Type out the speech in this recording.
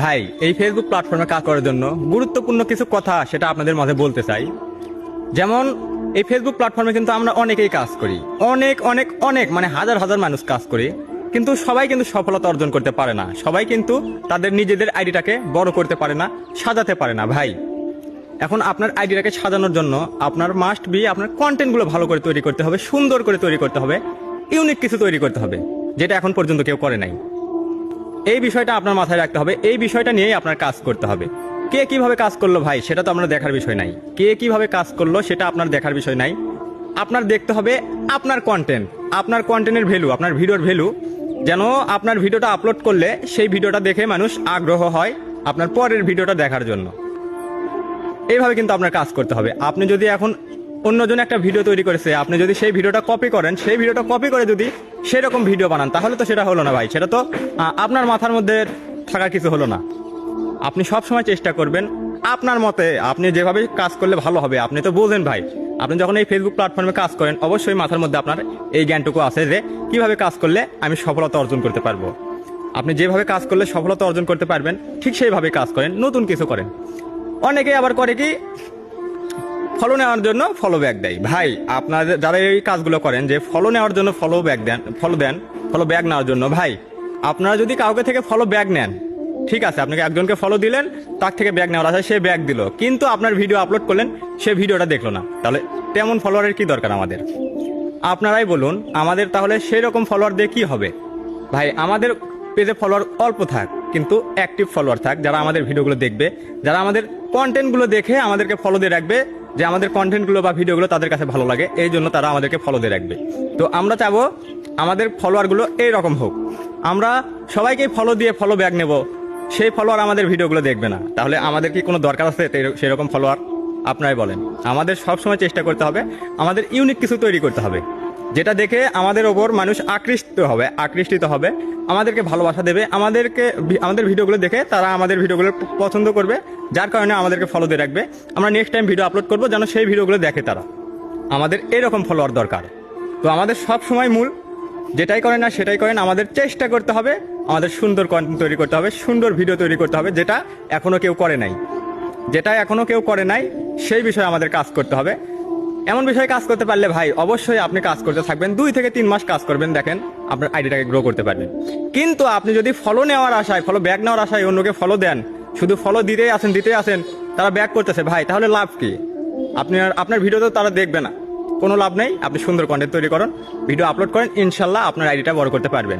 ভাই এই ফেসবুক প্ল্যাটফর্মে কাজ করার জন্য গুরুত্বপূর্ণ কিছু কথা সেটা আপনাদের মাঝে বলতে চাই। যেমন এই ফেসবুক প্ল্যাটফর্মে কিন্তু আমরা অনেকেই কাজ করি, অনেক অনেক অনেক মানে হাজার হাজার মানুষ কাজ করি, কিন্তু সবাই কিন্তু সফলতা অর্জন করতে পারে না। সবাই কিন্তু তাদের নিজেদের আইডিটাকে বড় করতে পারে না, সাজাতে পারে না। ভাই এখন আপনার আইডিটাকে সাজানোর জন্য আপনার মাস্ট বি আপনার কন্টেন্টগুলো ভালো করে তৈরি করতে হবে, সুন্দর করে তৈরি করতে হবে, ইউনিক কিছু তৈরি করতে হবে, যেটা এখন পর্যন্ত কেউ করে নাই। এই বিষয়টা আপনার মাথায় রাখতে হবে, এই বিষয়টা নিয়েই আপনার কাজ করতে হবে। কে কিভাবে কাজ করলো ভাই সেটা তো আপনার দেখার বিষয় নাই, কে কিভাবে কাজ করলো সেটা আপনার দেখার বিষয় নাই। আপনার দেখতে হবে আপনার কন্টেন্ট, আপনার কন্টেন্টের ভ্যালু, আপনার ভিডিওর ভ্যালু, যেন আপনার ভিডিওটা আপলোড করলে সেই ভিডিওটা দেখে মানুষ আগ্রহ হয় আপনার পরের ভিডিওটা দেখার জন্য। এইভাবে কিন্তু আপনার কাজ করতে হবে। আপনি যদি এখন অন্যজন একটা ভিডিও তৈরি করেছে, আপনি যদি সেই ভিডিওটা কপি করেন, সেই ভিডিওটা কপি করে যদি সেরকম ভিডিও বানান, তাহলে তো সেটা হলো না ভাই, সেটা তো আপনার মাথার মধ্যে থাকার কিছু হলো না। আপনি সবসময় চেষ্টা করবেন আপনার মতে, আপনি যেভাবে কাজ করলে ভালো হবে। আপনি তো বোঝেন ভাই, আপনি যখন এই ফেসবুক প্ল্যাটফর্মে কাজ করেন অবশ্যই মাথার মধ্যে আপনার এই জ্ঞানটুকু আছে যে কিভাবে কাজ করলে আমি সফলতা অর্জন করতে পারবো। আপনি যেভাবে কাজ করলে সফলতা অর্জন করতে পারবেন ঠিক সেইভাবে কাজ করেন, নতুন কিছু করেন। অনেকে আবার করে কি ফলো নেওয়ার জন্য ফলো ব্যাক দেয়। ভাই আপনাদের যারা এই কাজগুলো করেন যে ফলো নেওয়ার জন্য follow back then, follow back নেওয়ার জন্য, ভাই আপনারা যদি কাউকে থেকে ফলো ব্যাক নেন, ঠিক আছে, আপনাকে একজনকে ফলো দিলেন, তার থেকে ব্যাক নেওয়ার আছে, সে ব্যাক দিল, কিন্তু আপনার ভিডিও আপলোড করলেন, সে ভিডিওটা দেখলো না, তাহলে তেমন ফলোয়ারের কি দরকার আমাদের? আপনারাই বলুন আমাদের তাহলে সেই রকম ফলোয়ার দিয়ে কি হবে? ভাই আমাদের পেজে ফলোয়ার অল্প থাক, কিন্তু অ্যাক্টিভ ফলোয়ার থাক, যারা আমাদের ভিডিওগুলো দেখবে, যারা আমাদের কন্টেন্টগুলো দেখে আমাদেরকে ফলো দিয়ে রাখবে, যে আমাদের কন্টেন্টগুলো বা ভিডিওগুলো তাদের কাছে ভালো লাগে, এই জন্য তারা আমাদেরকে ফলো দিয়ে রাখবে। তো আমরা চাবো আমাদের ফলোয়ারগুলো এইরকম হোক, আমরা সবাইকে ফলো দিয়ে ফলো ব্যাক নেব, সেই ফলোয়ার আমাদের ভিডিওগুলো দেখবে না, তাহলে আমাদের কি কোনো দরকার আছে সেরকম ফলোয়ার? আপনারাই বলেন। আমাদের সবসময় চেষ্টা করতে হবে আমাদের ইউনিক কিছু তৈরি করতে হবে, যেটা দেখে আমাদের ওপর মানুষ আকৃষ্টিত হবে, আমাদেরকে ভালোবাসা দেবে, আমাদের ভিডিওগুলো দেখে তারা আমাদের ভিডিওগুলো পছন্দ করবে, যার কারণে আমাদেরকে ফলো দিয়ে রাখবে। আমরা নেক্সট টাইম ভিডিও আপলোড করবো যেন সেই ভিডিওগুলো দেখে তারা। আমাদের এরকম ফলোয়ার দরকার। তো আমাদের সব সময় মূল যেটাই করেন না সেটাই করেন, আমাদের চেষ্টা করতে হবে আমাদের সুন্দর কন্টেন্ট তৈরি করতে হবে, সুন্দর ভিডিও তৈরি করতে হবে, যেটা এখনো কেউ করে নাই, সেই বিষয়ে আমাদের কাজ করতে হবে। এমন বিষয়ে কাজ করতে পারলে ভাই অবশ্যই আপনি কাজ করতে থাকবেন, 2 থেকে 3 মাস কাজ করবেন, দেখেন আপনার আইডিটাকে গ্রো করতে পারবেন। কিন্তু আপনি যদি ফলো নেওয়ার আশায়, ফলো ব্যাক নেওয়ার আশায় অন্যকে ফলো দেন, শুধু ফলো দিতেই আসেন, তারা ব্যাক করতেছে, ভাই তাহলে লাভ কি? আপনার ভিডিও তো তারা দেখবে না, কোনো লাভ নেই। আপনি সুন্দর কন্টেন্ট তৈরি করুন, ভিডিও আপলোড করেন, ইনশাল্লাহ আপনার আইডিটা বড় করতে পারবেন।